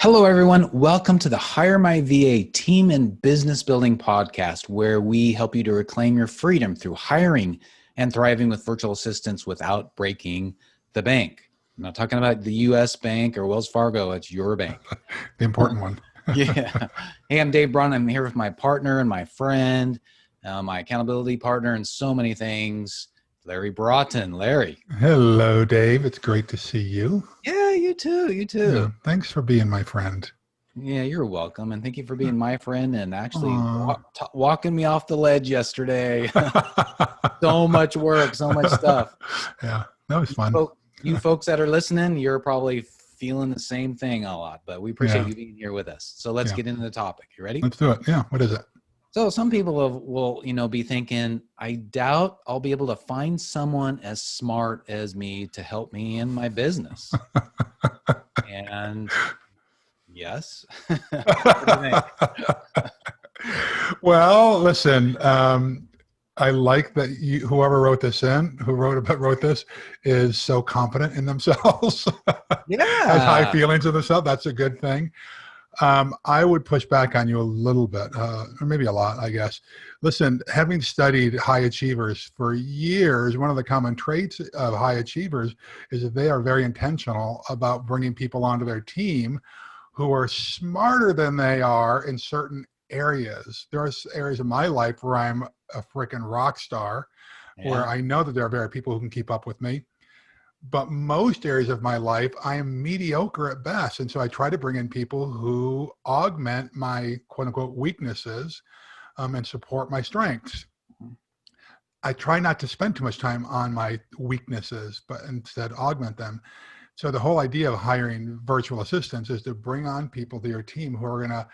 Hello, everyone. Welcome to the HireMyVA Team and Business Building Podcast, where we help you to reclaim your freedom through hiring and thriving with virtual assistants without breaking the bank. I'm not talking about the U.S. Bank or Wells Fargo. It's your bank. The important one. Yeah. Hey, I'm Dave Brun. I'm here with my partner and my friend, my accountability partner, and so many things. Larry Broughton. Larry. Hello, Dave. It's great to see you. Yeah, you too. You too. Yeah, thanks for being my friend. Yeah, you're welcome. And thank you for being my friend and actually walking me off the ledge yesterday. So much work, so much stuff. Yeah, that was fun. You folks that are listening, you're probably feeling the same thing a lot, but we appreciate you being here with us. So let's get into the topic. You ready? Let's do it. Yeah. What is it? So some people will be thinking, I doubt I'll be able to find someone as smart as me to help me in my business. And yes. What do you think? Well, listen, I like that whoever wrote this is so confident in themselves. Yeah. Has high feelings of themselves. That's a good thing. I would push back on you a little bit, or maybe a lot, I guess. Listen, having studied high achievers for years, one of the common traits of high achievers is that they are very intentional about bringing people onto their team who are smarter than they are in certain areas. There are areas of my life where I'm a freaking rock star, where I know that there are very people who can keep up with me. But most areas of my life, I am mediocre at best. And so I try to bring in people who augment my quote unquote weaknesses and support my strengths. I try not to spend too much time on my weaknesses, but instead augment them. So the whole idea of hiring virtual assistants is to bring on people to your team who are going to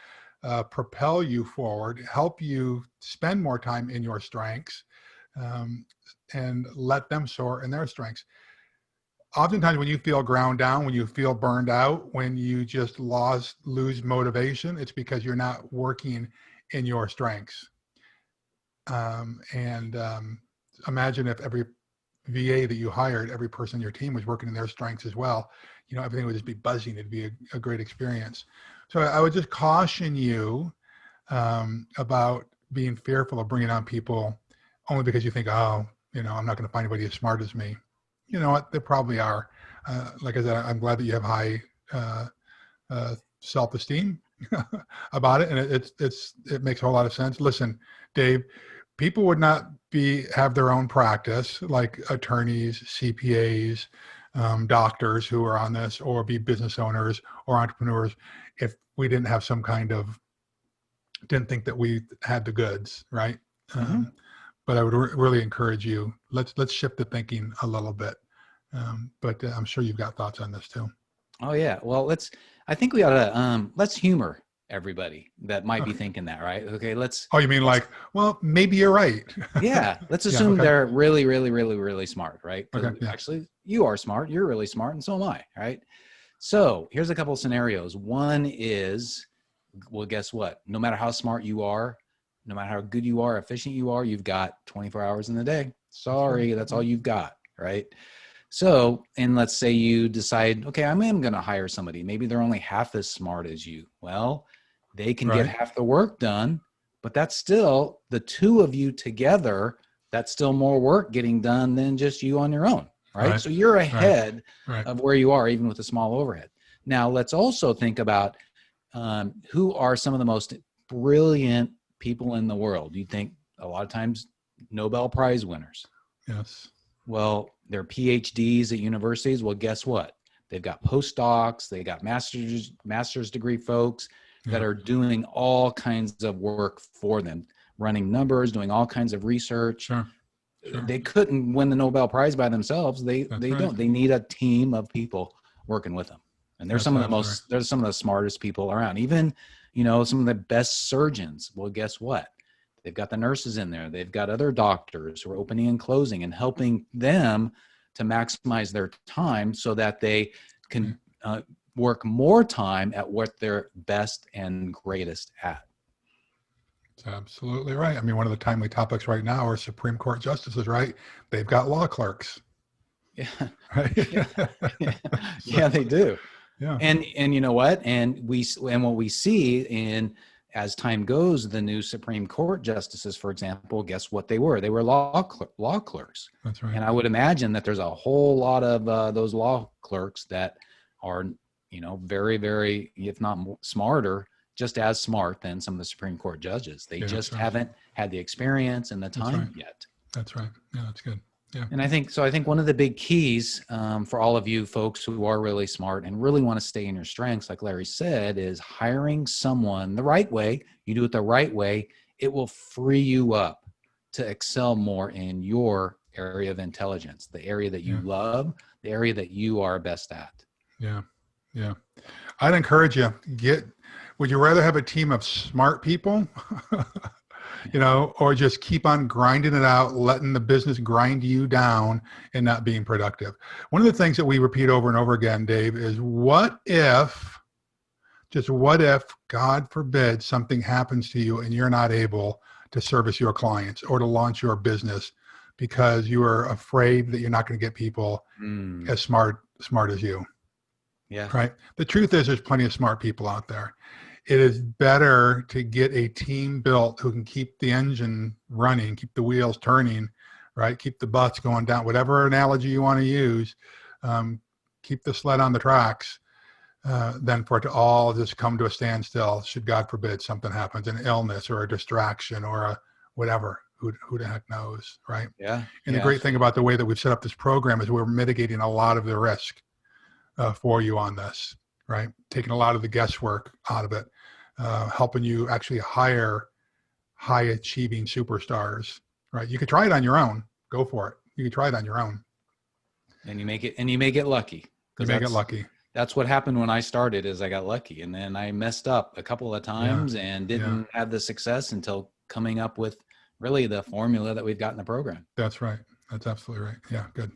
propel you forward, help you spend more time in your strengths, and let them soar in their strengths. Oftentimes when you feel ground down, when you feel burned out, when you just lose motivation, it's because you're not working in your strengths. Imagine if every VA that you hired, every person in your team was working in their strengths as well. You know, everything would just be buzzing. It'd be a great experience. So I would just caution you about being fearful of bringing on people only because you think, oh, you know, I'm not going to find anybody as smart as me. You know what? They probably are. Like I said, I'm glad that you have high self-esteem about it, and it makes a whole lot of sense. Listen, Dave, people would not have their own practice like attorneys, CPAs, doctors who are on this, or be business owners or entrepreneurs if we didn't have didn't think that we had the goods, right? Mm-hmm. But I would really encourage you, let's shift the thinking a little bit. But I'm sure you've got thoughts on this too. Oh yeah. Well, I think we ought to, let's humor everybody that might be thinking that, right? Okay. Oh, you mean like, well, maybe you're right. Yeah. Let's assume they're really, really, really, really smart, right? Okay, yeah. Actually, you are smart. You're really smart. And so am I, right? So here's a couple of scenarios. One is, well, guess what? No matter how smart you are, no matter how good you are, efficient you are, you've got 24 hours in the day. Sorry, that's all you've got, right? So, and let's say you decide, okay, I'm going to hire somebody. Maybe they're only half as smart as you. Well, they can get half the work done, but that's still the two of you together. That's still more work getting done than just you on your own, right? So you're ahead of where you are, even with a small overhead. Now, let's also think about who are some of the most brilliant people in the world. You think a lot of times Nobel Prize winners. Yes. Well, they're PhDs at universities. Well, guess what? They've got postdocs, they got master's degree folks that are doing all kinds of work for them, running numbers, doing all kinds of research. Sure. They couldn't win the Nobel Prize by themselves. They don't. They need a team of people working with them. And they're some of the smartest people around. Even, you know, some of the best surgeons. Well, guess what? They've got the nurses in there. They've got other doctors who are opening and closing and helping them to maximize their time so that they can work more time at what they're best and greatest at. That's absolutely right. I mean, one of the timely topics right now are Supreme Court justices, right? They've got law clerks. Yeah. Right? Yeah, they do. Yeah. And you know what? And what we see as time goes, the new Supreme Court justices, for example, guess what they were? They were law clerks. That's right. And I would imagine that there's a whole lot of those law clerks that are, very, very, if not smarter, just as smart than some of the Supreme Court judges. They just haven't had the experience and the time yet. That's right. Yeah, that's good. Yeah. And I think one of the big keys for all of you folks who are really smart and really want to stay in your strengths, like Larry said, is hiring someone the right way. You do it the right way. It will free you up to excel more in your area of intelligence, the area that you love, the area that you are best at. Yeah. Yeah. I'd encourage you, would you rather have a team of smart people, or just keep on grinding it out, letting the business grind you down and not being productive? One of the things that we repeat over and over again, Dave, is what if, God forbid, something happens to you and you're not able to service your clients or to launch your business because you are afraid that you're not going to get people as smart as you. Yeah. Right. The truth is there's plenty of smart people out there. It is better to get a team built who can keep the engine running, keep the wheels turning, right? Keep the butts going down, whatever analogy you want to use, keep the sled on the tracks, than for it to all just come to a standstill. Should God forbid something happens, an illness or a distraction or a whatever, who the heck knows, right? Yeah. And the great thing about the way that we've set up this program is we're mitigating a lot of the risk for you on this, right? Taking a lot of the guesswork out of it, helping you actually hire high achieving superstars, right? You could try it on your own. Go for it. You can try it on your own. And you make it lucky. You make it lucky. That's what happened when I started, is I got lucky, and then I messed up a couple of times and didn't have the success until coming up with really the formula that we've got in the program. That's right. That's absolutely right. Yeah. Good.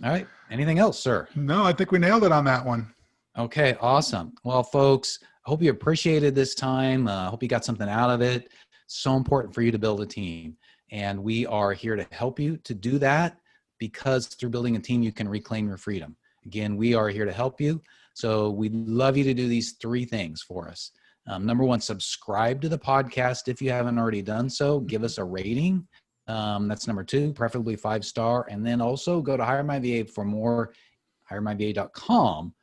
All right. Anything else, sir? No, I think we nailed it on that one. Okay. Awesome. Well, folks, I hope you appreciated this time. I hope you got something out of it. So important for you to build a team. And we are here to help you to do that, because through building a team, you can reclaim your freedom. Again, we are here to help you. So we'd love you to do these 3 things for us. Number 1, subscribe to the podcast if you haven't already done so. Give us a rating. That's number 2, preferably 5-star. And then also go to HireMyVA for more, HireMyVA.com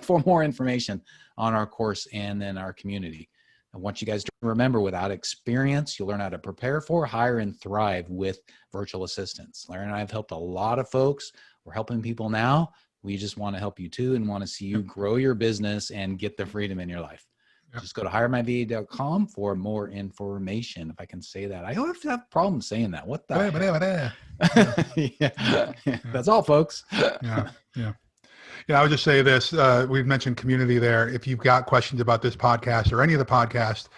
for more information on our course and then our community. I want you guys to remember, without experience, you'll learn how to prepare for, hire, and thrive with virtual assistants. Larry and I have helped a lot of folks. We're helping people now. We just want to help you too, and want to see you grow your business and get the freedom in your life. Just go to HireMyVA.com for more information, if I can say that. I always have problems saying that. What the heck? That's all, folks. Yeah, I would just say this. We've mentioned community there. If you've got questions about this podcast or any of the podcast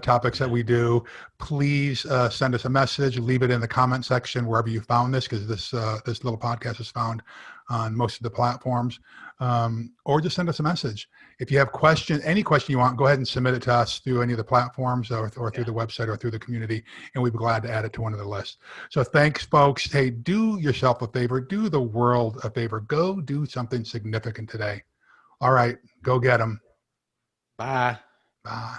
topics that we do, please send us a message. Leave it in the comment section wherever you found this, because this little podcast is found on most of the platforms. Or just send us a message. If you have any question you want, go ahead and submit it to us through any of the platforms or through the website or through the community, and we'd be glad to add it to one of the lists. So thanks, folks. Hey, do yourself a favor. Do the world a favor. Go do something significant today. All right, go get them. Bye. Bye.